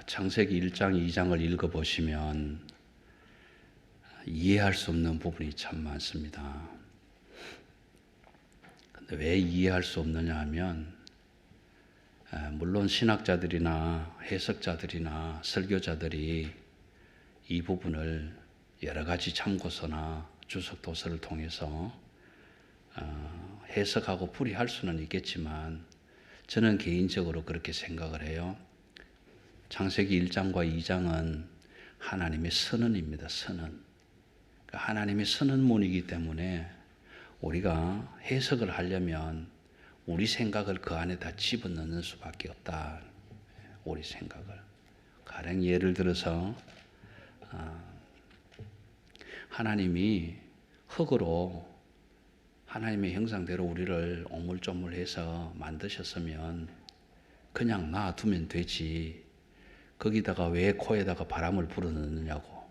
창세기 1장, 2장을 읽어보시면 이해할 수 없는 부분이 참 많습니다. 근데 왜 이해할 수 없느냐 하면 물론 신학자들이나 해석자들이나 설교자들이 이 부분을 여러 가지 참고서나 주석도서를 통해서 해석하고 풀이할 수는 있겠지만 저는 개인적으로 그렇게 생각을 해요. 창세기 1장과 2장은 하나님의 선언입니다. 선언. 하나님의 선언문이기 때문에 우리가 해석을 하려면 우리 생각을 그 안에 다 집어넣는 수밖에 없다. 우리 생각을. 가령 예를 들어서 하나님이 흙으로 하나님의 형상대로 우리를 오물조물해서 만드셨으면 그냥 놔두면 되지. 거기다가 왜 코에다가 바람을 불어넣느냐고.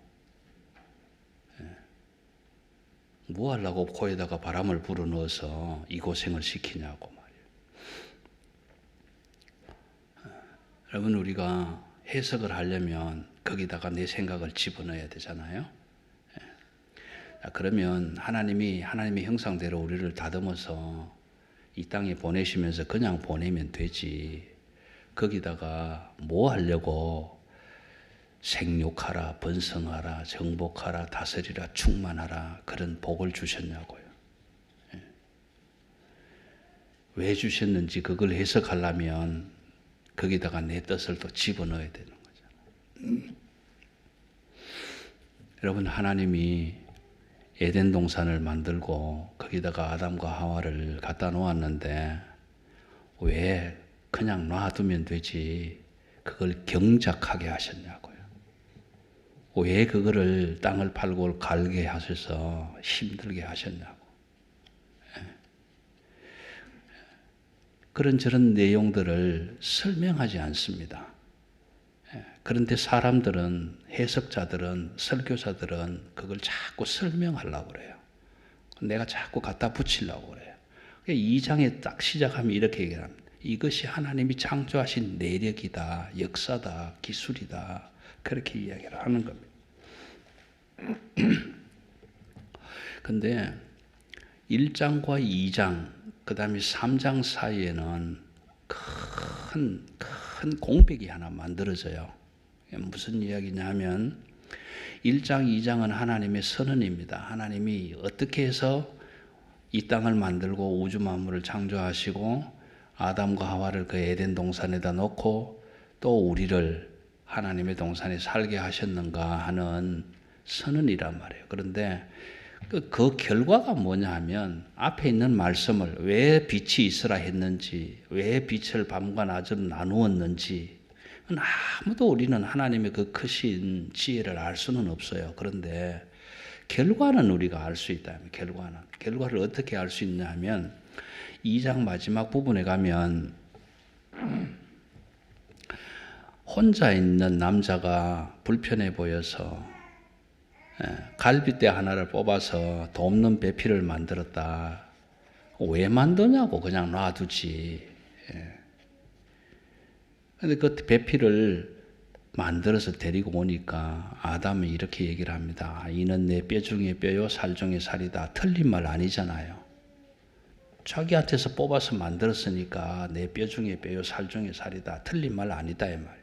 뭐 하려고 코에다가 바람을 불어넣어서 이 고생을 시키냐고 말이에요. 여러분, 우리가 해석을 하려면 거기다가 내 생각을 집어넣어야 되잖아요. 그러면 하나님이 하나님의 형상대로 우리를 다듬어서 이 땅에 보내시면서 그냥 보내면 되지. 거기다가 뭐 하려고 생육하라, 번성하라, 정복하라, 다스리라, 충만하라 그런 복을 주셨냐고요. 왜 주셨는지 그걸 해석하려면 거기다가 내 뜻을 또 집어넣어야 되는 거잖아요. 여러분, 하나님이 에덴 동산을 만들고 거기다가 아담과 하와를 갖다 놓았는데 왜 그냥 놔두면 되지 그걸 경작하게 하셨냐고요. 왜 그거를 땅을 팔고 갈게 하셔서 힘들게 하셨냐고. 그런저런 내용들을 설명하지 않습니다. 그런데 사람들은, 해석자들은, 설교자들은 그걸 자꾸 설명하려고 그래요. 내가 자꾸 갖다 붙이려고 그래요. 2장에 딱 시작하면 이렇게 얘기를 합니다. 이것이 하나님이 창조하신 내력이다, 역사다, 기술이다. 그렇게 이야기를 하는 겁니다. 근데 1장과 2장, 그 다음에 3장 사이에는 큰 공백이 하나 만들어져요. 무슨 이야기냐면 1장, 2장은 하나님의 선언입니다. 하나님이 어떻게 해서 이 땅을 만들고 우주 만물을 창조하시고 아담과 하와를 그 에덴 동산에다 놓고 또 우리를 하나님의 동산에 살게 하셨는가 하는 선언이란 말이에요. 그런데 그 결과가 뭐냐 하면 앞에 있는 말씀을 왜 빛이 있으라 했는지, 왜 빛을 밤과 낮으로 나누었는지 아무도 우리는 하나님의 그 크신 지혜를 알 수는 없어요. 그런데 결과는 우리가 알 수 있다. 결과를 어떻게 알 수 있냐 하면 2장 마지막 부분에 가면 혼자 있는 남자가 불편해 보여서 갈빗대 하나를 뽑아서 돕는 배필을 만들었다. 왜 만드냐고 그냥 놔두지. 그런데 그 배필을 만들어서 데리고 오니까 아담이 이렇게 얘기를 합니다. 이는 내 뼈 중에 뼈요 살 중에 살이다. 틀린 말 아니잖아요. 자기한테서 뽑아서 만들었으니까 내 뼈 중에 뼈요 살 중에 살이다. 틀린 말 아니다 이 말.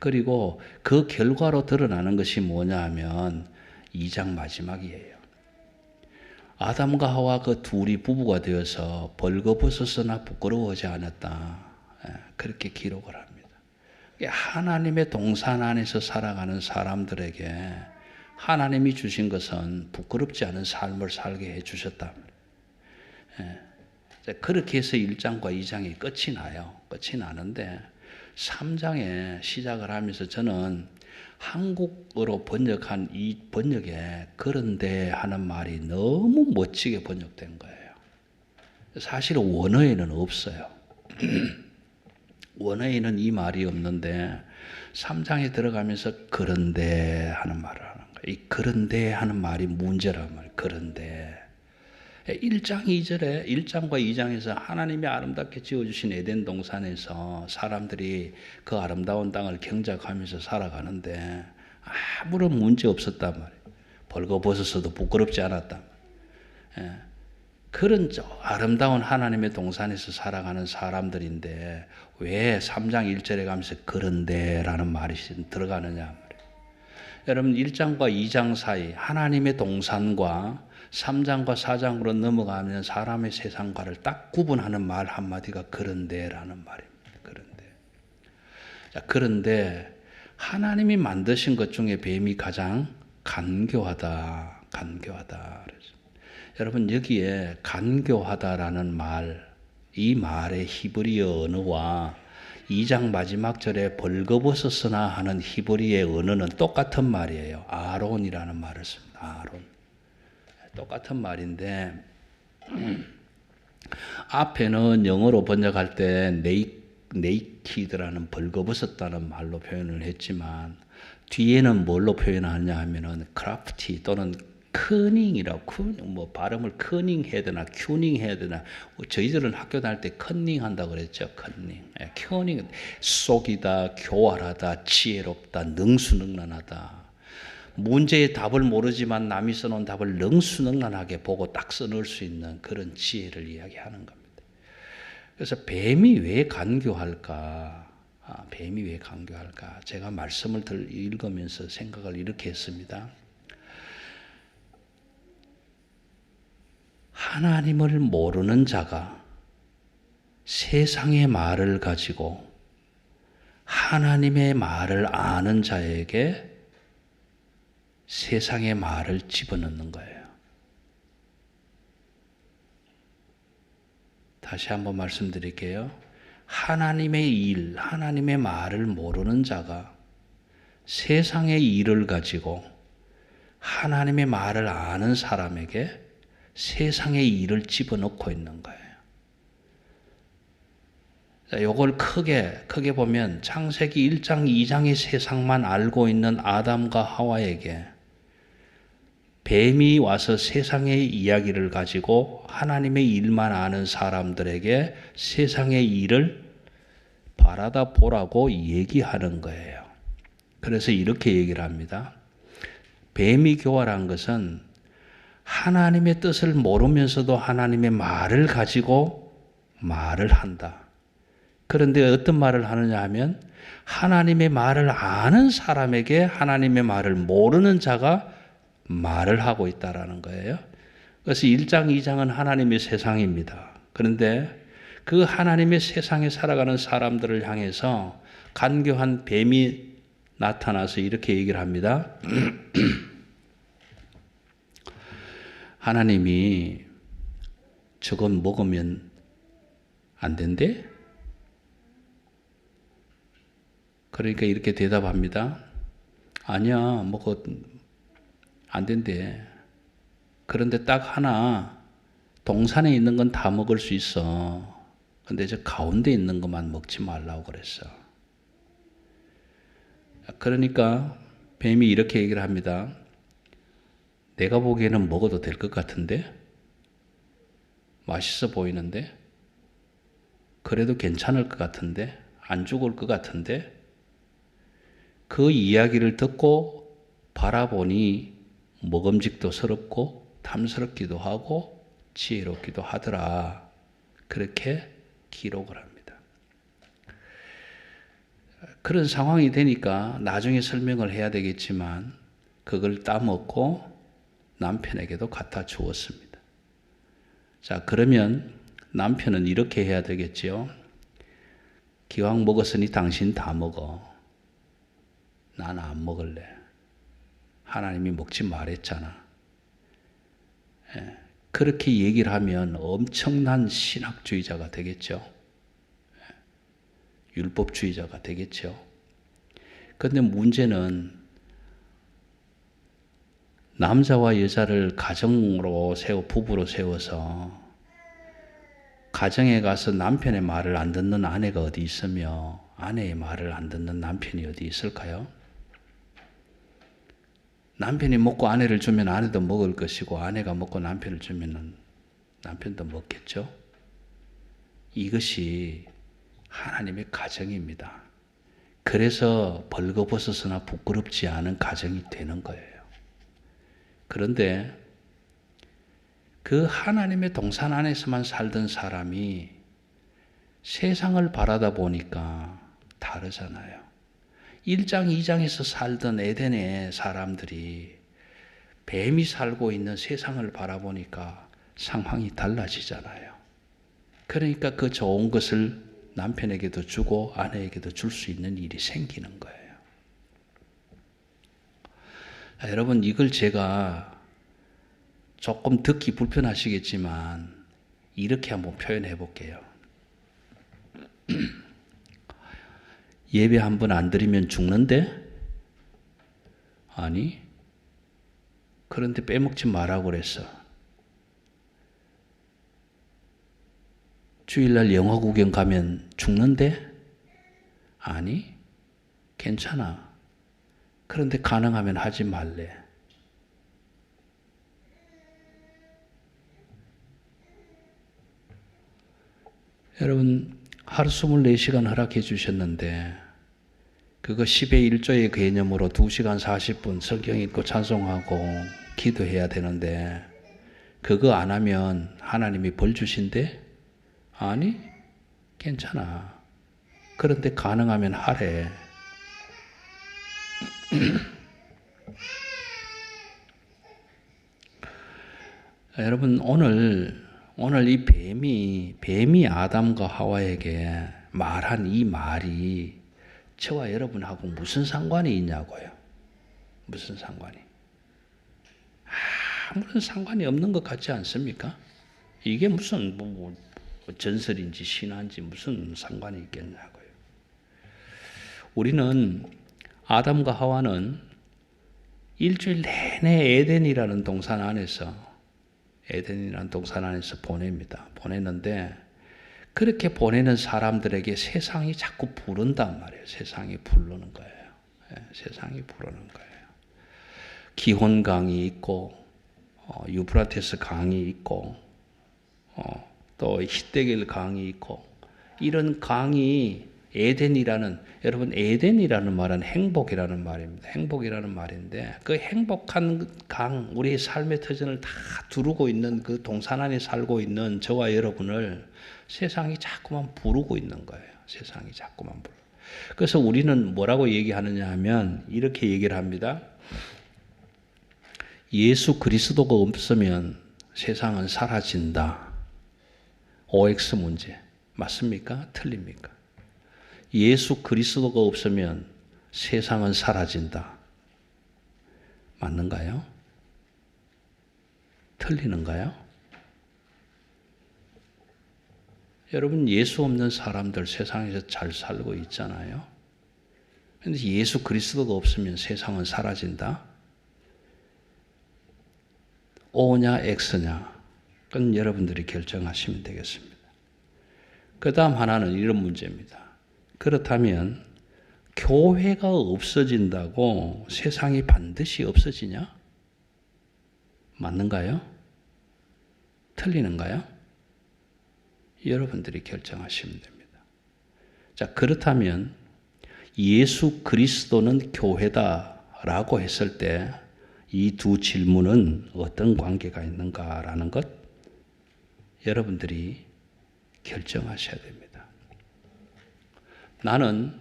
그리고 그 결과로 드러나는 것이 뭐냐 하면 2장 마지막이에요. 아담과 하와 그 둘이 부부가 되어서 벌거벗었으나 부끄러워하지 않았다. 그렇게 기록을 합니다. 하나님의 동산 안에서 살아가는 사람들에게 하나님이 주신 것은 부끄럽지 않은 삶을 살게 해주셨다. 그렇게 해서 1장과 2장이 끝이 나요. 끝이 나는데 3장에 시작을 하면서 저는 한국어로 번역한 이 번역에 그런데 하는 말이 너무 멋지게 번역된 거예요. 사실 원어에는 없어요. 원어에는 이 말이 없는데 3장에 들어가면서 그런데 하는 말을 하는 거예요. 이 그런데 하는 말이 문제란 말이에요. 그런데 1장 2절에 1장과 2장에서 하나님이 아름답게 지어주신 에덴 동산에서 사람들이 그 아름다운 땅을 경작하면서 살아가는데 아무런 문제 없었단 말이에요. 벌거벗었어도 부끄럽지 않았단 말이에요. 그런 아름다운 하나님의 동산에서 살아가는 사람들인데 왜 3장 1절에 가면서 그런데 라는 말이 들어가느냐 말이에요. 여러분 1장과 2장 사이 하나님의 동산과 3장과 4장으로 넘어가면 사람의 세상과를 딱 구분하는 말 한마디가 그런데라는 말입니다. 그런데. 자, 그런데 하나님이 만드신 것 중에 뱀이 가장 간교하다. 여러분 여기에 간교하다라는 말, 이 말의 히브리어 언어와 2장 마지막 절에 벌거벗었으나 하는 히브리의 언어는 똑같은 말이에요. 아론이라는 말을 씁니다. 아론. 똑같은 말인데 앞에는 영어로 번역할 때 네이키드라는 벌거벗었다는 말로 표현을 했지만 뒤에는 뭘로 표현하냐 하면은 크라프티 또는 커닝이라고 뭐 발음을 커닝 해야 되나 큐닝 해야 되나 저희들은 학교 다닐 때 커닝 한다고 그랬죠. 커닝 속이다, 교활하다, 지혜롭다, 능수능란하다. 문제의 답을 모르지만 남이 써놓은 답을 능수능란하게 보고 딱 써놓을 수 있는 그런 지혜를 이야기하는 겁니다. 그래서 뱀이 왜 간교할까? 뱀이 왜 간교할까? 제가 말씀을 읽으면서 생각을 이렇게 했습니다. 하나님을 모르는 자가 세상의 말을 가지고 하나님의 말을 아는 자에게 세상의 말을 집어넣는 거예요. 다시 한번 말씀드릴게요. 하나님의 일, 하나님의 말을 모르는 자가 세상의 일을 가지고 하나님의 말을 아는 사람에게 세상의 일을 집어넣고 있는 거예요. 이걸 크게 보면 창세기 1장, 2장의 세상만 알고 있는 아담과 하와에게 뱀이 와서 세상의 이야기를 가지고 하나님의 일만 아는 사람들에게 세상의 일을 바라다 보라고 얘기하는 거예요. 그래서 이렇게 얘기를 합니다. 뱀이 교활한 것은 하나님의 뜻을 모르면서도 하나님의 말을 가지고 말을 한다. 그런데 어떤 말을 하느냐 하면 하나님의 말을 아는 사람에게 하나님의 말을 모르는 자가 말을 하고 있다라는 거예요. 그래서 1장, 2장은 하나님의 세상입니다. 그런데 그 하나님의 세상에 살아가는 사람들을 향해서 간교한 뱀이 나타나서 이렇게 얘기를 합니다. 하나님이 저건 먹으면 안 된대? 그러니까 이렇게 대답합니다. 아니야, 먹어 안 된대. 그런데 딱 하나 동산에 있는 건 다 먹을 수 있어. 근데 저 가운데 있는 것만 먹지 말라고 그랬어. 그러니까 뱀이 이렇게 얘기를 합니다. 내가 보기에는 먹어도 될 것 같은데? 맛있어 보이는데? 그래도 괜찮을 것 같은데? 안 죽을 것 같은데? 그 이야기를 듣고 바라보니 먹음직도 스럽고 탐스럽기도 하고 지혜롭기도 하더라. 그렇게 기록을 합니다. 그런 상황이 되니까 나중에 설명을 해야 되겠지만 그걸 따먹고 남편에게도 갖다 주었습니다. 자, 그러면 남편은 이렇게 해야 되겠지요. 기왕 먹었으니 당신 다 먹어. 나는 안 먹을래. 하나님이 먹지 말했잖아. 그렇게 얘기를 하면 엄청난 신학주의자가 되겠죠. 율법주의자가 되겠죠. 그런데 문제는 남자와 여자를 가정으로 부부로 세워서 가정에 가서 남편의 말을 안 듣는 아내가 어디 있으며 아내의 말을 안 듣는 남편이 어디 있을까요? 남편이 먹고 아내를 주면 아내도 먹을 것이고 아내가 먹고 남편을 주면은 남편도 먹겠죠? 이것이 하나님의 가정입니다. 그래서 벌거벗어서나 부끄럽지 않은 가정이 되는 거예요. 그런데 그 하나님의 동산 안에서만 살던 사람이 세상을 바라다 보니까 다르잖아요. 1장, 2장에서 살던 에덴의 사람들이 뱀이 살고 있는 세상을 바라보니까 상황이 달라지잖아요. 그러니까 그 좋은 것을 남편에게도 주고 아내에게도 줄 수 있는 일이 생기는 거예요. 여러분, 이걸 제가 조금 듣기 불편하시겠지만 이렇게 한번 표현해 볼게요. 예배 한 번 안 드리면 죽는데? 아니, 그런데 빼먹지 말라고 그랬어. 주일날 영화 구경 가면 죽는데? 아니, 괜찮아. 그런데 가능하면 하지 말래. 여러분, 하루 24시간 허락해 주셨는데 그거 10의 1조의 개념으로 2시간 40분 성경 읽고 찬송하고 기도해야 되는데 그거 안 하면 하나님이 벌 주신대? 아니, 괜찮아. 그런데 가능하면 하래. 여러분, 오늘 이 뱀이 아담과 하와에게 말한 이 말이 저와 여러분하고 무슨 상관이 있냐고요. 무슨 상관이? 아무런 상관이 없는 것 같지 않습니까? 이게 무슨 전설인지 신화인지 무슨 상관이 있겠냐고요. 우리는 아담과 하와는 일주일 내내 에덴이라는 동산 안에서 보냅니다. 보냈는데 그렇게 보내는 사람들에게 세상이 자꾸 부른단 말이에요. 세상이 부르는 거예요. 세상이 부르는 거예요. 기혼 강이 있고 유프라테스 강이 있고 또 히데길 강이 있고 이런 강이 여러분 에덴이라는 말은 행복이라는 말입니다. 행복이라는 말인데 그 행복한 강, 우리의 삶의 터전을 다 두르고 있는 그 동산 안에 살고 있는 저와 여러분을 세상이 자꾸만 부르고 있는 거예요. 세상이 자꾸만 부르고. 그래서 우리는 뭐라고 얘기하느냐 하면 이렇게 얘기를 합니다. 예수 그리스도가 없으면 세상은 사라진다. OX 문제. 맞습니까? 틀립니까? 예수 그리스도가 없으면 세상은 사라진다. 맞는가요? 틀리는가요? 여러분, 예수 없는 사람들 세상에서 잘 살고 있잖아요. 그런데 예수 그리스도가 없으면 세상은 사라진다. O냐 X냐 그건 여러분들이 결정하시면 되겠습니다. 그 다음 하나는 이런 문제입니다. 그렇다면 교회가 없어진다고 세상이 반드시 없어지냐? 맞는가요? 틀리는가요? 여러분들이 결정하시면 됩니다. 자, 그렇다면 예수 그리스도는 교회다라고 했을 때 이 두 질문은 어떤 관계가 있는가라는 것 여러분들이 결정하셔야 됩니다. 나는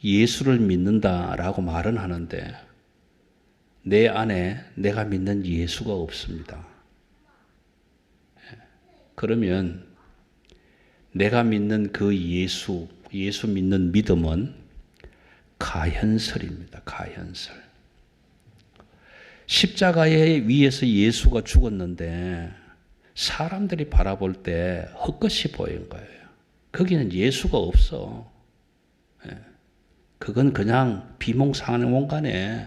예수를 믿는다라고 말은 하는데 내 안에 내가 믿는 예수가 없습니다. 그러면 내가 믿는 그 예수 믿는 믿음은 가현설입니다. 가현설. 십자가에 위에서 예수가 죽었는데 사람들이 바라볼 때 헛것이 보인 거예요. 거기는 예수가 없어. 그건 그냥 비몽사몽간에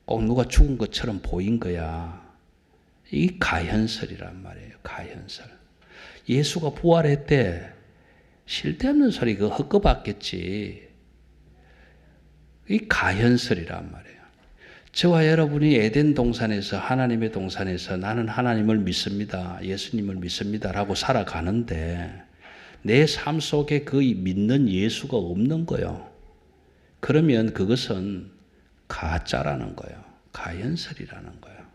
꼭 누가 죽은 것처럼 보인 거야. 이 가현설이란 말이에요. 가현설. 예수가 부활했대. 쓸데없는 소리 그거 헛것봤겠지. 이 가현설이란 말이에요. 저와 여러분이 에덴 동산에서 하나님의 동산에서 나는 하나님을 믿습니다. 예수님을 믿습니다. 라고 살아가는데 내 삶 속에 그 믿는 예수가 없는 거예요. 그러면 그것은 가짜라는 거예요. 가연설이라는 거예요.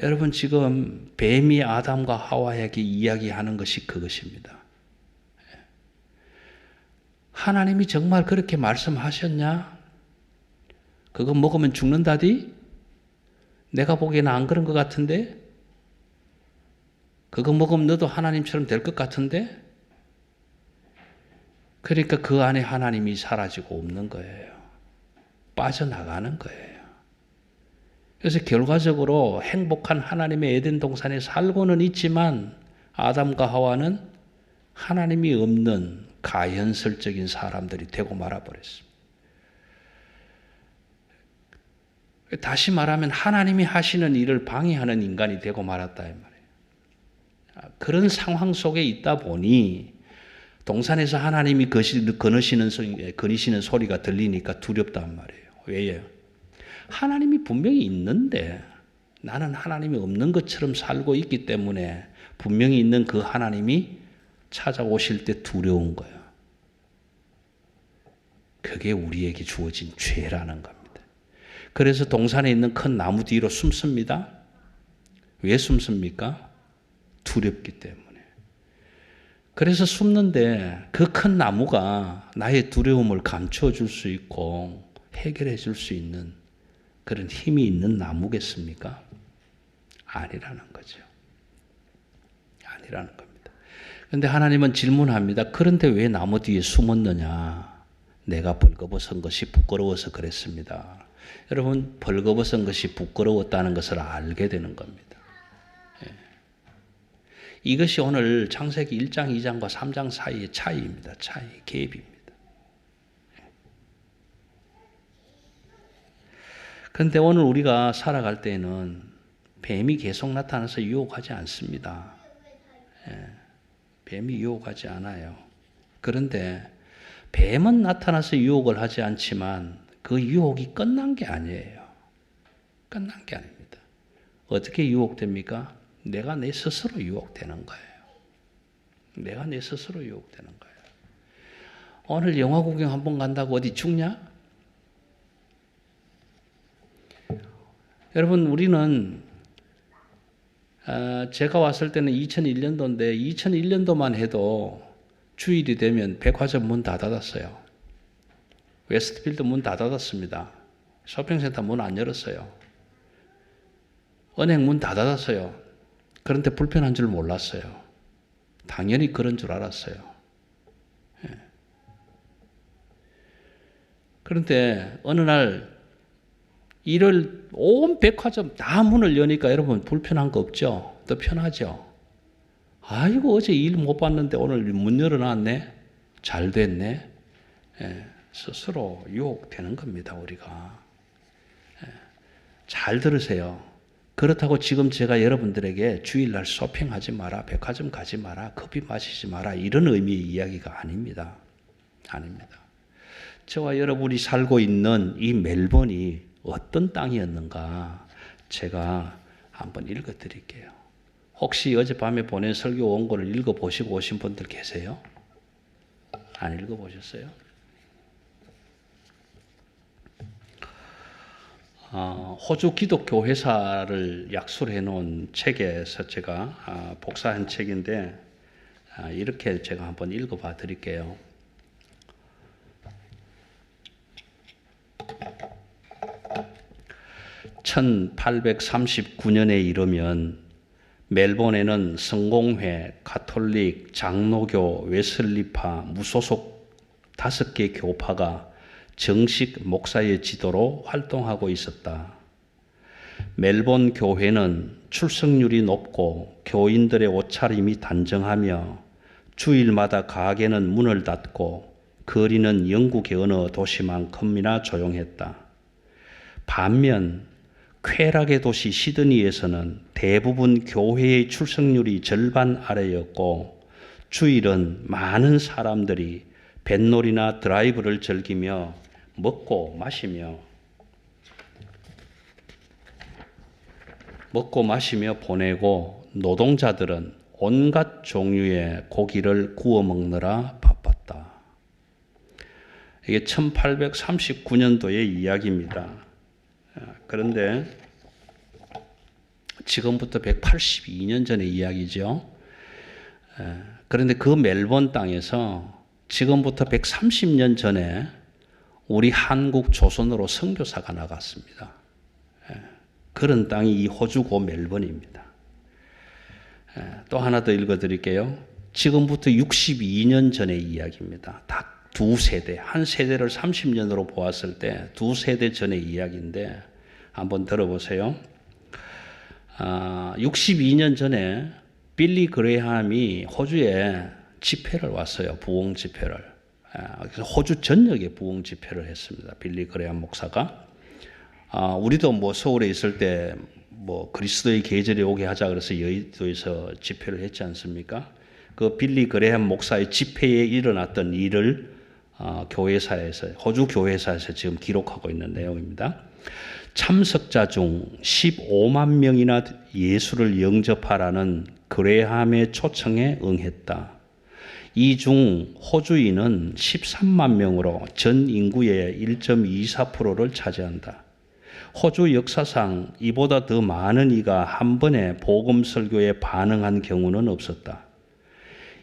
여러분 지금 뱀이 아담과 하와에게 이야기하는 것이 그것입니다. 하나님이 정말 그렇게 말씀하셨냐? 그거 먹으면 죽는다디? 내가 보기에는 안 그런 것 같은데? 그거 먹으면 너도 하나님처럼 될 것 같은데? 그러니까 그 안에 하나님이 사라지고 없는 거예요. 빠져나가는 거예요. 그래서 결과적으로 행복한 하나님의 에덴 동산에 살고는 있지만 아담과 하와는 하나님이 없는 가연설적인 사람들이 되고 말아버렸습니다. 다시 말하면 하나님이 하시는 일을 방해하는 인간이 되고 말았다 이 말이에요. 그런 상황 속에 있다 보니 동산에서 하나님이 거니시는 소리가 들리니까 두렵단 말이에요. 왜요? 하나님이 분명히 있는데 나는 하나님이 없는 것처럼 살고 있기 때문에 분명히 있는 그 하나님이 찾아오실 때 두려운 거예요. 그게 우리에게 주어진 죄라는 겁니다. 그래서 동산에 있는 큰 나무 뒤로 숨습니다. 왜 숨습니까? 두렵기 때문에. 그래서 숨는데 그 큰 나무가 나의 두려움을 감춰 줄 수 있고 해결해 줄 수 있는 그런 힘이 있는 나무겠습니까? 아니라는 거죠. 아니라는 겁니다. 그런데 하나님은 질문합니다. 그런데 왜 나무 뒤에 숨었느냐? 내가 벌거벗은 것이 부끄러워서 그랬습니다. 여러분 벌거벗은 것이 부끄러웠다는 것을 알게 되는 겁니다. 이것이 오늘 창세기 1장, 2장과 3장 사이의 차이입니다. 차이, 갭입니다. 그런데 오늘 우리가 살아갈 때는 뱀이 계속 나타나서 유혹하지 않습니다. 뱀이 유혹하지 않아요. 그런데 뱀은 나타나서 유혹을 하지 않지만 그 유혹이 끝난 게 아니에요. 끝난 게 아닙니다. 어떻게 유혹됩니까? 내가 내 스스로 유혹되는 거예요. 내가 내 스스로 유혹되는 거예요. 오늘 영화 구경 한번 간다고 어디 죽냐? 여러분 우리는 제가 왔을 때는 2001년도인데 2001년도만 해도 주일이 되면 백화점 문 다 닫았어요. 웨스트필드 문 다 닫았습니다. 쇼핑센터 문 안 열었어요. 은행 문 다 닫았어요. 그런데 불편한 줄 몰랐어요. 당연히 그런 줄 알았어요. 그런데 어느 날 일요일 온 백화점 다 문을 여니까 여러분 불편한 거 없죠? 더 편하죠? 아이고 어제 일 못 봤는데 오늘 문 열어놨네? 잘 됐네? 스스로 유혹되는 겁니다. 우리가. 잘 들으세요. 그렇다고 지금 제가 여러분들에게 주일날 쇼핑하지 마라, 백화점 가지 마라, 커피 마시지 마라 이런 의미의 이야기가 아닙니다. 아닙니다. 저와 여러분이 살고 있는 이 멜번이 어떤 땅이었는가 제가 한번 읽어드릴게요. 혹시 어젯밤에 보낸 설교 원고를 읽어보시고 오신 분들 계세요? 안 읽어보셨어요? 호주 기독교 회사를 약수를 해놓은 책에서 제가 복사한 책인데 이렇게 제가 한번 읽어봐 드릴게요. (1839년에) 이르면 멜본에는 성공회, 가톨릭, 장로교, 웨슬리파, 무소속 5개 교파가 정식 목사의 지도로 활동하고 있었다. 멜본 교회는 출석률이 높고 교인들의 옷차림이 단정하며 주일마다 가게는 문을 닫고 거리는 영국의 어느 도시만큼이나 조용했다. 반면 쾌락의 도시 시드니에서는 대부분 교회의 출석률이 절반 아래였고 주일은 많은 사람들이 뱃놀이나 드라이브를 즐기며 먹고 마시며 먹고 마시며 보내고 노동자들은 온갖 종류의 고기를 구워 먹느라 바빴다. 이게 1839년도의 이야기입니다. 그런데 지금부터 182년 전의 이야기죠. 그런데 그 멜번 땅에서 지금부터 130년 전에 우리 한국 조선으로 선교사가 나갔습니다. 그런 땅이 이 호주고 멜번입니다. 또 하나 더 읽어드릴게요. 지금부터 62년 전의 이야기입니다. 딱 두 세대, 한 세대를 30년으로 보았을 때 두 세대 전의 이야기인데 한번 들어보세요. 62년 전에 빌리 그레이함이 호주에 집회를 왔어요. 부흥 집회를. 그래서 호주 전역에 부흥 집회를 했습니다. 빌리 그레이함 목사가. 우리도 뭐 서울에 있을 때 뭐 그리스도의 계절이 오게 하자 그래서 여의도에서 집회를 했지 않습니까? 그 빌리 그레이함 목사의 집회에 일어났던 일을 교회사에서, 호주 교회사에서 지금 기록하고 있는 내용입니다. 참석자 중 15만 명이나 예수를 영접하라는 그레이함의 초청에 응했다. 이 중 호주인은 13만 명으로 전 인구의 1.24%를 차지한다. 호주 역사상 이보다 더 많은 이가 한 번에 복음 설교에 반응한 경우는 없었다.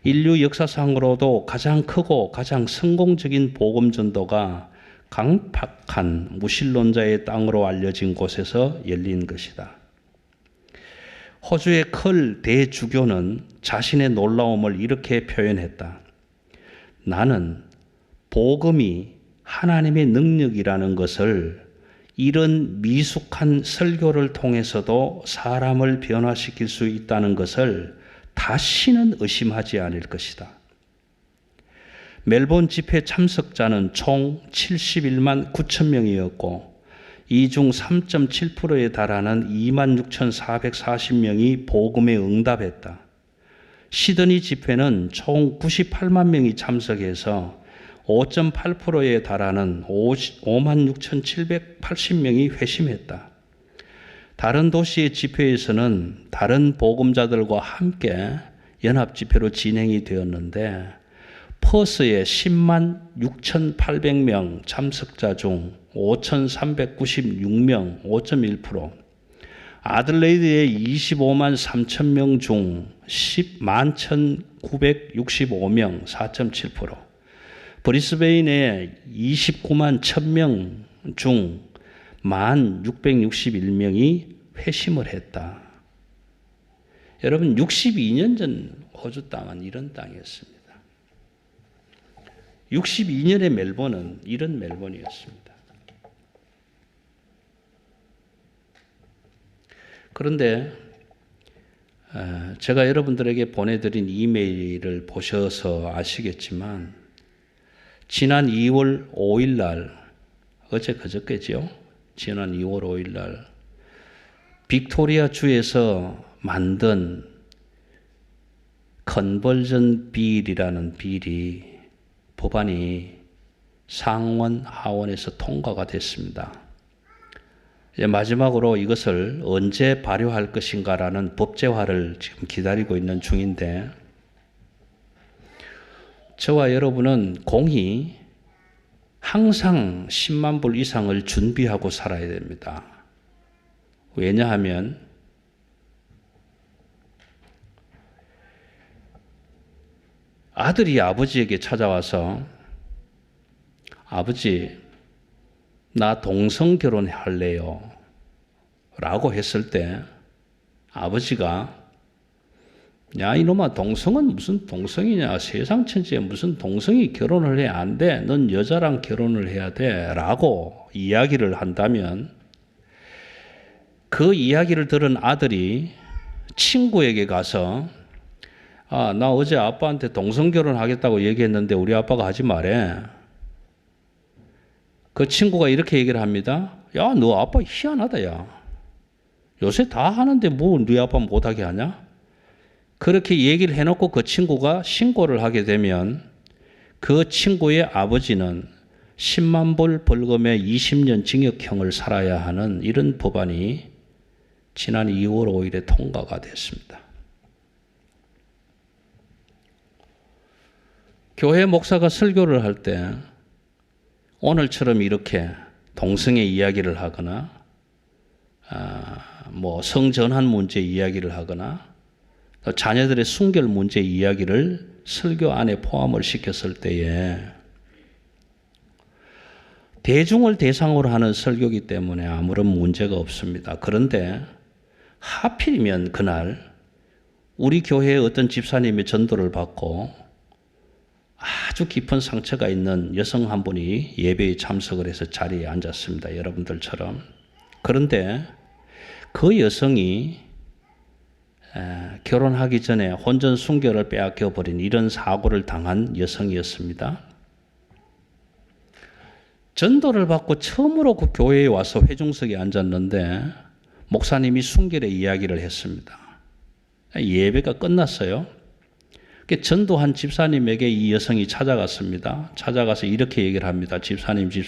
인류 역사상으로도 가장 크고 가장 성공적인 복음 전도가 강팍한 무신론자의 땅으로 알려진 곳에서 열린 것이다. 호주의 컬 대주교는 자신의 놀라움을 이렇게 표현했다. 나는 복음이 하나님의 능력이라는 것을 이런 미숙한 설교를 통해서도 사람을 변화시킬 수 있다는 것을 다시는 의심하지 않을 것이다. 멜번 집회 참석자는 총 71만 9천 명이었고 이 중 3.7%에 달하는 26,440명이 복음에 응답했다. 시드니 집회는 총 98만 명이 참석해서 5.8%에 달하는 56,780명이 회심했다. 다른 도시의 집회에서는 다른 복음자들과 함께 연합 집회로 진행이 되었는데 퍼스의 10만 6,800명 참석자 중 5,396명 5.1%, 아들레이드의 25만 3천 명 중 10만 1,965명 4.7%, 브리스베인의 29만 1,000명 중 1661명이 회심을 했다. 여러분 62년 전 호주 땅은 이런 땅이었습니다. 62년의 멜번은 이런 멜번이었습니다. 그런데 제가 여러분들에게 보내드린 이메일을 보셔서 아시겠지만 지난 2월 5일 날 그저께죠. 지난 2월 5일 날 빅토리아 주에서 만든 컨버전 빌이라는 법안이 상원 하원에서 통과가 됐습니다. 이제 마지막으로 이것을 언제 발효할 것인가라는 법제화를 지금 기다리고 있는 중인데 저와 여러분은 공히 항상 10만 불 이상을 준비하고 살아야 됩니다. 왜냐하면 아들이 아버지에게 찾아와서 아버지, 나 동성 결혼할래요 라고 했을 때 아버지가 야 이놈아 동성은 무슨 동성이냐 세상 천지에 무슨 동성이 결혼을 해야 안 돼 넌 여자랑 결혼을 해야 돼 라고 이야기를 한다면 그 이야기를 들은 아들이 친구에게 가서 나 어제 아빠한테 동성 결혼하겠다고 얘기했는데 우리 아빠가 하지 말해. 그 친구가 이렇게 얘기를 합니다. 야, 너 아빠 희한하다, 야. 요새 다 하는데 뭐 네 아빠 못하게 하냐? 그렇게 얘기를 해놓고 그 친구가 신고를 하게 되면 그 친구의 아버지는 10만 불 벌금에 20년 징역형을 살아야 하는 이런 법안이 지난 2월 5일에 통과가 됐습니다. 교회 목사가 설교를 할 때 오늘처럼 이렇게 동성애 이야기를 하거나 성전환 문제 이야기를 하거나 또 자녀들의 순결 문제 이야기를 설교 안에 포함을 시켰을 때에 대중을 대상으로 하는 설교이기 때문에 아무런 문제가 없습니다. 그런데 하필이면 그날 우리 교회의 어떤 집사님의 전도를 받고 아주 깊은 상처가 있는 여성 한 분이 예배에 참석을 해서 자리에 앉았습니다. 여러분들처럼. 그런데 그 여성이 결혼하기 전에 혼전 순결을 빼앗겨버린 이런 사고를 당한 여성이었습니다. 전도를 받고 처음으로 그 교회에 와서 회중석에 앉았는데 목사님이 순결의 이야기를 했습니다. 예배가 끝났어요. 전도한 집사님에게 이 여성이 찾아갔습니다. 찾아가서 이렇게 얘기를 합니다. 집사님이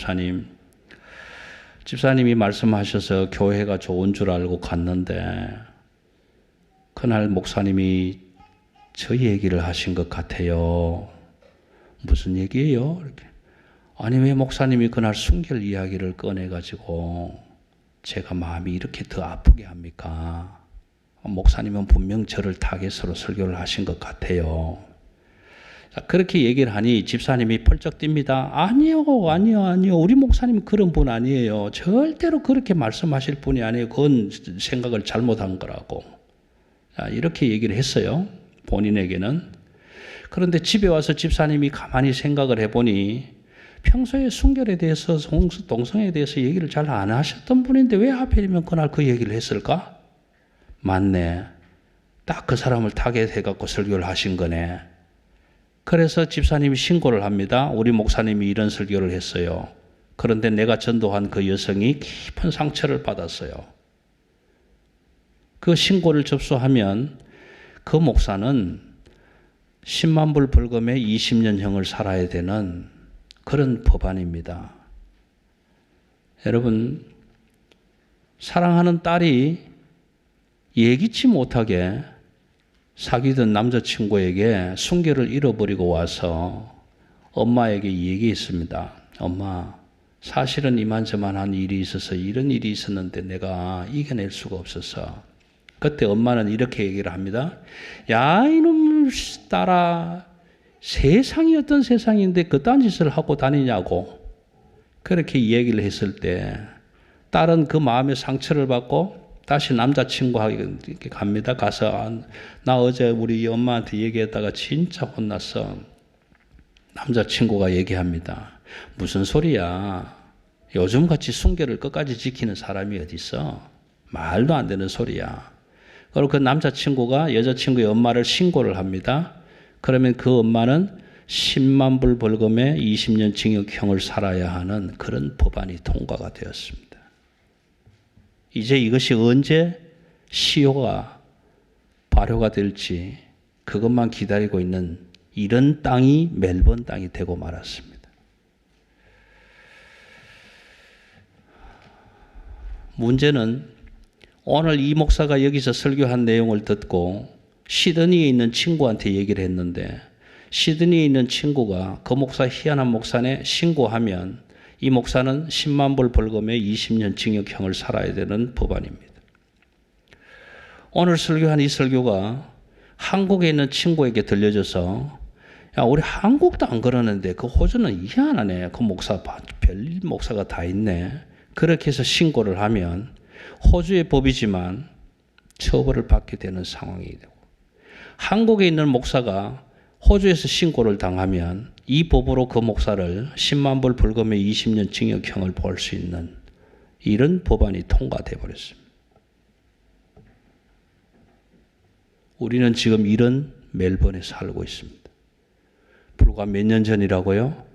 말씀하셔서 교회가 좋은 줄 알고 갔는데 그날 목사님이 저 얘기를 하신 것 같아요. 무슨 얘기예요? 이렇게. 아니 왜 목사님이 그날 순결 이야기를 꺼내가지고 제가 마음이 이렇게 더 아프게 합니까? 목사님은 분명 저를 타겟으로 설교를 하신 것 같아요. 자, 그렇게 얘기를 하니 집사님이 펄쩍 뜁니다. 아니요. 우리 목사님은 그런 분 아니에요. 절대로 그렇게 말씀하실 분이 아니에요. 그건 생각을 잘못한 거라고. 자, 이렇게 얘기를 했어요. 본인에게는. 그런데 집에 와서 집사님이 가만히 생각을 해보니 평소에 순결에 대해서 동성애에 대해서 얘기를 잘 안 하셨던 분인데 왜 하필이면 그날 그 얘기를 했을까? 맞네. 딱 그 사람을 타겟해갖고 설교를 하신 거네. 그래서 집사님이 신고를 합니다. 우리 목사님이 이런 설교를 했어요. 그런데 내가 전도한 그 여성이 깊은 상처를 받았어요. 그 신고를 접수하면 그 목사는 10만 불 벌금에 20년형을 살아야 되는 그런 법안입니다. 여러분, 사랑하는 딸이 예기치 못하게 사귀던 남자친구에게 순결을 잃어버리고 와서 엄마에게 얘기했습니다. 엄마, 사실은 이만저만한 일이 있어서 이런 일이 있었는데 내가 이겨낼 수가 없었어. 그때 엄마는 이렇게 얘기를 합니다. 야, 이놈 딸아, 세상이 어떤 세상인데 그딴 짓을 하고 다니냐고. 그렇게 얘기를 했을 때 딸은 그 마음의 상처를 받고 다시 남자친구에게 갑니다. 가서 나 어제 우리 엄마한테 얘기했다가 진짜 혼났어. 남자친구가 얘기합니다. 무슨 소리야. 요즘같이 순결을 끝까지 지키는 사람이 어디 있어. 말도 안 되는 소리야. 그리고 그 남자친구가 여자친구의 엄마를 신고를 합니다. 그러면 그 엄마는 10만 불 벌금에 20년 징역형을 살아야 하는 그런 법안이 통과가 되었습니다. 이제 이것이 언제 시효가 발효가 될지 그것만 기다리고 있는 이런 땅이 멜번 땅이 되고 말았습니다. 문제는 오늘 이 목사가 여기서 설교한 내용을 듣고 시드니에 있는 친구한테 얘기를 했는데 시드니에 있는 친구가 그 목사 희한한 목사네 신고하면 이 목사는 10만 불 벌금에 20년 징역형을 살아야 되는 법안입니다. 오늘 설교한 이 설교가 한국에 있는 친구에게 들려져서 야, 우리 한국도 안 그러는데 그 호주는 희한하네. 그 목사 별 목사가 다 있네. 그렇게 해서 신고를 하면 호주의 법이지만 처벌을 받게 되는 상황이 되고 한국에 있는 목사가 호주에서 신고를 당하면 이 법으로 그 목사를 10만 불 벌금에 20년 징역형을 볼 수 있는 이런 법안이 통과돼 버렸습니다. 우리는 지금 이런 멜번에 살고 있습니다. 불과 몇 년 전이라고요?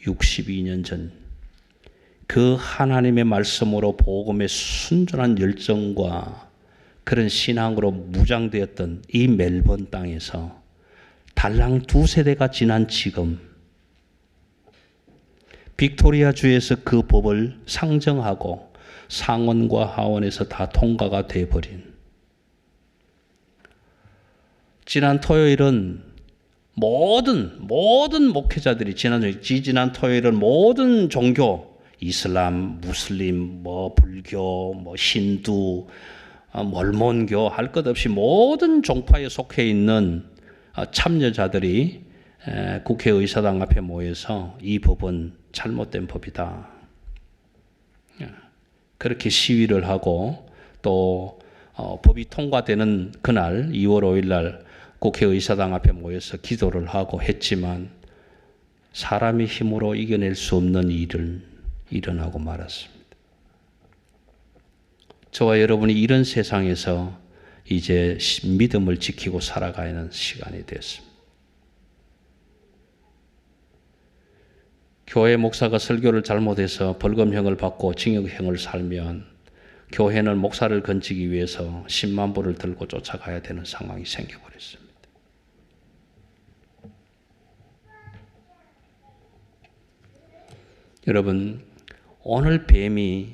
62년 전. 그 하나님의 말씀으로 복음의 순전한 열정과 그런 신앙으로 무장되었던 이 멜번 땅에서 달랑 2세대가 지난 지금 빅토리아 주에서 그 법을 상정하고 상원과 하원에서 다 통과가 돼버린. 지난 토요일은 모든 목회자들이 지난 토요일은 모든 종교, 이슬람, 무슬림, 불교, 힌두, 몰몬교 할 것 없이 모든 종파에 속해 있는 참여자들이 국회의사당 앞에 모여서 이 법은 잘못된 법이다. 그렇게 시위를 하고 또 법이 통과되는 그날 2월 5일 날 국회의사당 앞에 모여서 기도를 하고 했지만 사람의 힘으로 이겨낼 수 없는 일은 일어나고 말았습니다. 저와 여러분이 이런 세상에서 이제 믿음을 지키고 살아가는 시간이 됐습니다. 교회 목사가 설교를 잘못해서 벌금형을 받고 징역형을 살면 교회는 목사를 건지기 위해서 10만 불을 들고 쫓아가야 되는 상황이 생겨버렸습니다. 여러분, 오늘 뱀이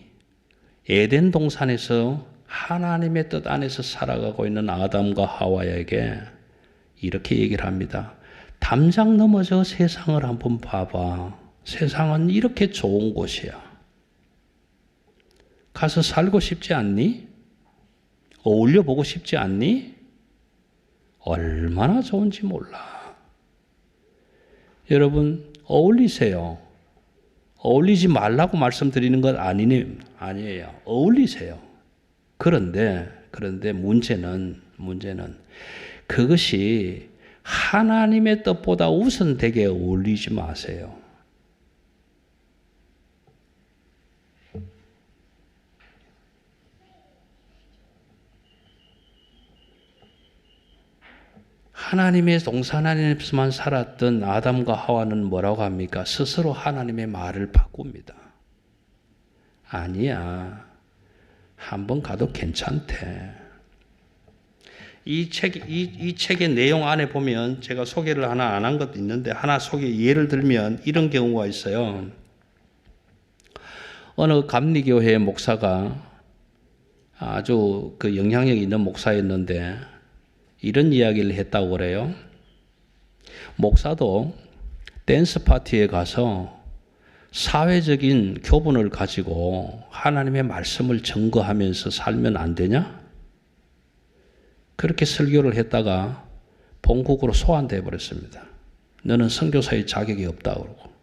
에덴 동산에서 하나님의 뜻 안에서 살아가고 있는 아담과 하와에게 이렇게 얘기를 합니다. 담장 넘어 저 세상을 한번 봐봐. 세상은 이렇게 좋은 곳이야. 가서 살고 싶지 않니? 어울려 보고 싶지 않니? 얼마나 좋은지 몰라. 여러분, 어울리세요. 어울리지 말라고 말씀드리는 건 아니에요. 어울리세요. 그런데 문제는 그것이 하나님의 뜻보다 우선되게 어울리지 마세요. 하나님의 동산 안에서만 살았던 아담과 하와는 뭐라고 합니까? 스스로 하나님의 말을 바꿉니다. 아니야. 한번 가도 괜찮대. 이 책의 내용 안에 보면 제가 소개를 하나 안 한 것도 있는데 하나 예를 들면 이런 경우가 있어요. 어느 감리교회 목사가 아주 그 영향력 있는 목사였는데 이런 이야기를 했다고 그래요. 목사도 댄스 파티에 가서 사회적인 교훈을 가지고 하나님의 말씀을 증거하면서 살면 안 되냐? 그렇게 설교를 했다가 본국으로 소환돼 버렸습니다. 너는 선교사의 자격이 없다고 그러고.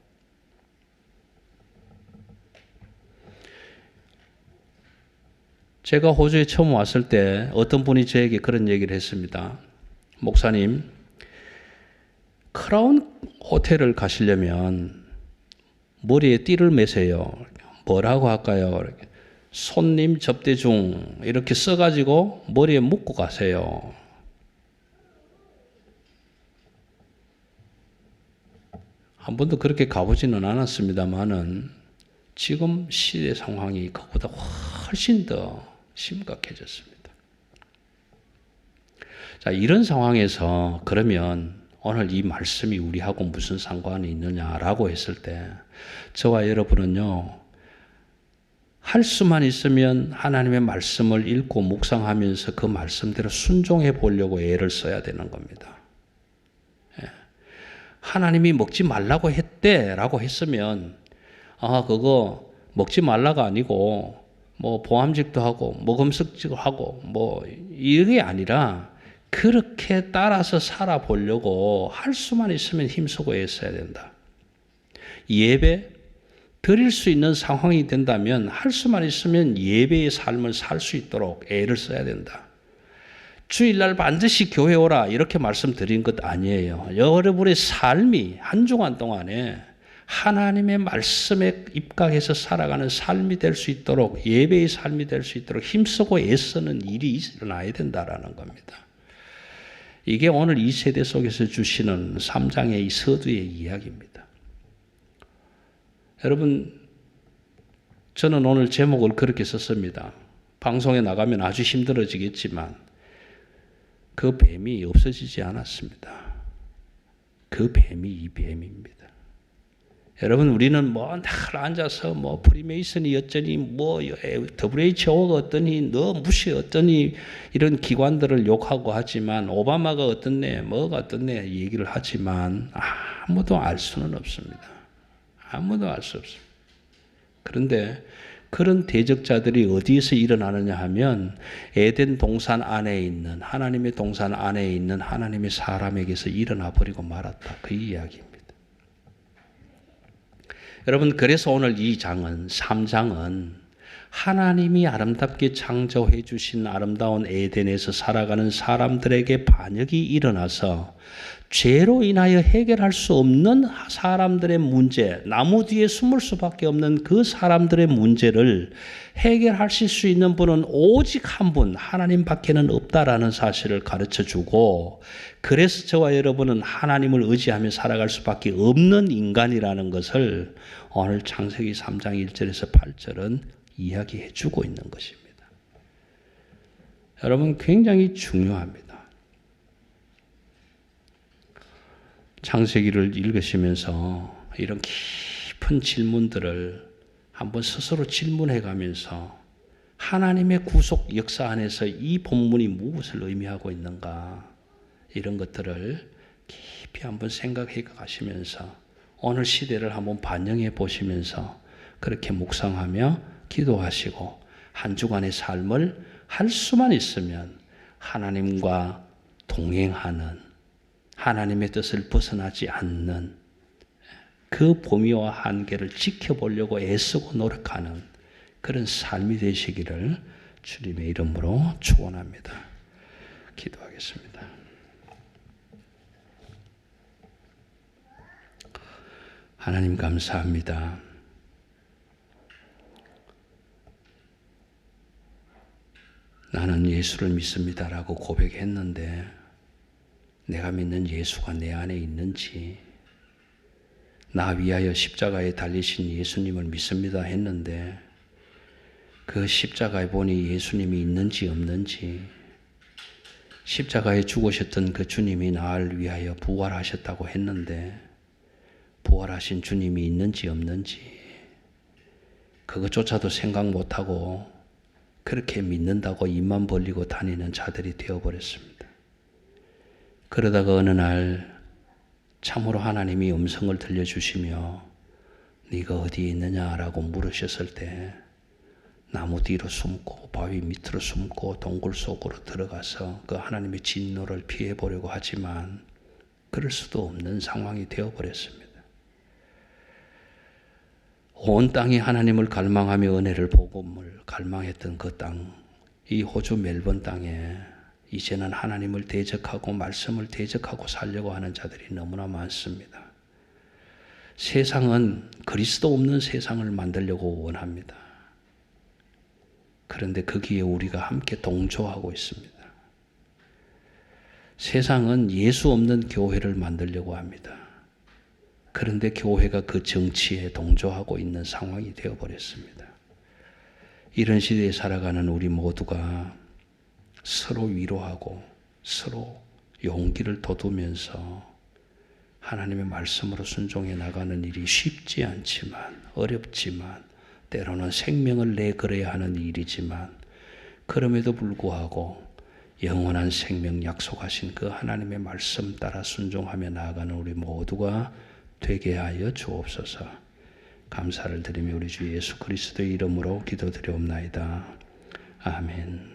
제가 호주에 처음 왔을 때 어떤 분이 저에게 그런 얘기를 했습니다. 목사님, 크라운 호텔을 가시려면 머리에 띠를 매세요. 뭐라고 할까요? 손님 접대 중 이렇게 써가지고 머리에 묶고 가세요. 한 번도 그렇게 가보지는 않았습니다만은 지금 시대 상황이 그보다 훨씬 더 심각해졌습니다. 자, 이런 상황에서 그러면 오늘 이 말씀이 우리하고 무슨 상관이 있느냐라고 했을 때 저와 여러분은요, 할 수만 있으면 하나님의 말씀을 읽고 묵상하면서 그 말씀대로 순종해 보려고 애를 써야 되는 겁니다. 하나님이 먹지 말라고 했대라고 했으면 그거 먹지 말라가 아니고 보암직도 하고 먹음직도 하고 이게 아니라 그렇게 따라서 살아보려고 할 수만 있으면 힘쓰고 애써야 된다. 예배 드릴 수 있는 상황이 된다면 할 수만 있으면 예배의 삶을 살 수 있도록 애를 써야 된다. 주일날 반드시 교회 오라 이렇게 말씀드린 것 아니에요. 여러분의 삶이 한 주간 동안에 하나님의 말씀에 입각해서 살아가는 삶이 될 수 있도록 예배의 삶이 될 수 있도록 힘쓰고 애쓰는 일이 일어나야 된다라는 겁니다. 이게 오늘 이 세대 속에서 주시는 3장의 이 서두의 이야기입니다. 여러분, 저는 오늘 제목을 그렇게 썼습니다. 방송에 나가면 아주 힘들어지겠지만 그 뱀이 없어지지 않았습니다. 그 뱀이 이 뱀입니다. 여러분 우리는 뭐 늘 앉아서 뭐 프리메이슨이 어쩌니 뭐 WHO가 어떠니 너 무시 어떠니 이런 기관들을 욕하고 하지만 오바마가 어떻네 뭐가 어떻네 얘기를 하지만 아무도 알 수는 없습니다. 아무도 알 수 없습니다. 그런데 그런 대적자들이 어디에서 일어나느냐 하면 에덴 동산 안에 있는 하나님의 동산 안에 있는 하나님의 사람에게서 일어나 버리고 말았다. 그 이야기입니다. 여러분 그래서 오늘 이 장은 3장은 하나님이 아름답게 창조해 주신 아름다운 에덴에서 살아가는 사람들에게 반역이 일어나서 죄로 인하여 해결할 수 없는 사람들의 문제, 나무 뒤에 숨을 수밖에 없는 그 사람들의 문제를 해결하실 수 있는 분은 오직 한 분, 하나님밖에는 없다라는 사실을 가르쳐 주고, 그래서 저와 여러분은 하나님을 의지하며 살아갈 수밖에 없는 인간이라는 것을 오늘 창세기 3장 1절에서 8절은 이야기해 주고 있는 것입니다. 여러분 굉장히 중요합니다. 창세기를 읽으시면서 이런 깊은 질문들을 한번 스스로 질문해 가면서 하나님의 구속 역사 안에서 이 본문이 무엇을 의미하고 있는가 이런 것들을 깊이 한번 생각해 가시면서 오늘 시대를 한번 반영해 보시면서 그렇게 묵상하며 기도하시고 한 주간의 삶을 할 수만 있으면 하나님과 동행하는 하나님의 뜻을 벗어나지 않는 그 범위와 한계를 지켜보려고 애쓰고 노력하는 그런 삶이 되시기를 주님의 이름으로 축원합니다. 기도하겠습니다. 하나님 감사합니다. 나는 예수를 믿습니다라고 고백했는데 내가 믿는 예수가 내 안에 있는지, 나 위하여 십자가에 달리신 예수님을 믿습니다 했는데 그 십자가에 보니 예수님이 있는지 없는지, 십자가에 죽으셨던 그 주님이 나를 위하여 부활하셨다고 했는데 부활하신 주님이 있는지 없는지 그것조차도 생각 못하고 그렇게 믿는다고 입만 벌리고 다니는 자들이 되어버렸습니다. 그러다가 어느 날 참으로 하나님이 음성을 들려주시며 네가 어디에 있느냐라고 물으셨을 때 나무 뒤로 숨고 바위 밑으로 숨고 동굴 속으로 들어가서 그 하나님의 진노를 피해보려고 하지만 그럴 수도 없는 상황이 되어버렸습니다. 온 땅이 하나님을 갈망하며 은혜를 복음을 갈망했던 그 땅, 이 호주 멜번 땅에 이제는 하나님을 대적하고 말씀을 대적하고 살려고 하는 자들이 너무나 많습니다. 세상은 그리스도 없는 세상을 만들려고 원합니다. 그런데 거기에 우리가 함께 동조하고 있습니다. 세상은 예수 없는 교회를 만들려고 합니다. 그런데 교회가 그 정치에 동조하고 있는 상황이 되어버렸습니다. 이런 시대에 살아가는 우리 모두가 서로 위로하고 서로 용기를 돋우면서 하나님의 말씀으로 순종해 나가는 일이 쉽지 않지만, 어렵지만, 때로는 생명을 내걸어야 하는 일이지만, 그럼에도 불구하고 영원한 생명 약속하신 그 하나님의 말씀 따라 순종하며 나아가는 우리 모두가 되게 하여 주옵소서. 감사를 드리며 우리 주 예수 그리스도의 이름으로 기도드리옵나이다. 아멘.